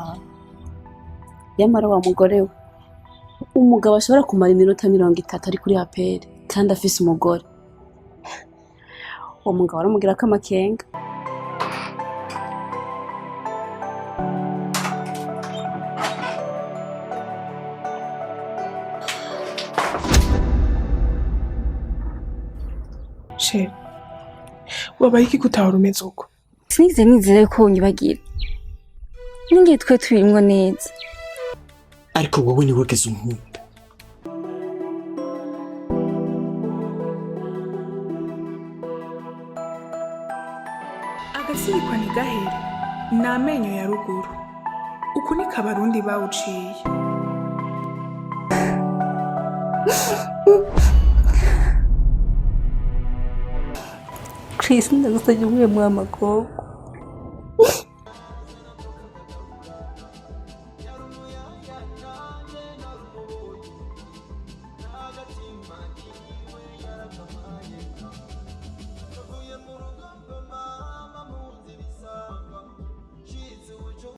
gutaha yamara wa mugore we umugabo ashobora kumara iminota 30 ari kuri apere kandi afise umugore uwo mugabo aramugira ko amakenga She wabaye iki gutahura umeze uko sinigeze nizere ko unyibagira ningiye twe tubirimwo neza ariko wowe ni wegeze unkunda agasirikwa ntigahere ni amenyo ya ruguru uku niko abarundi bawuciye Chris ndagusabye umwe mu amagogo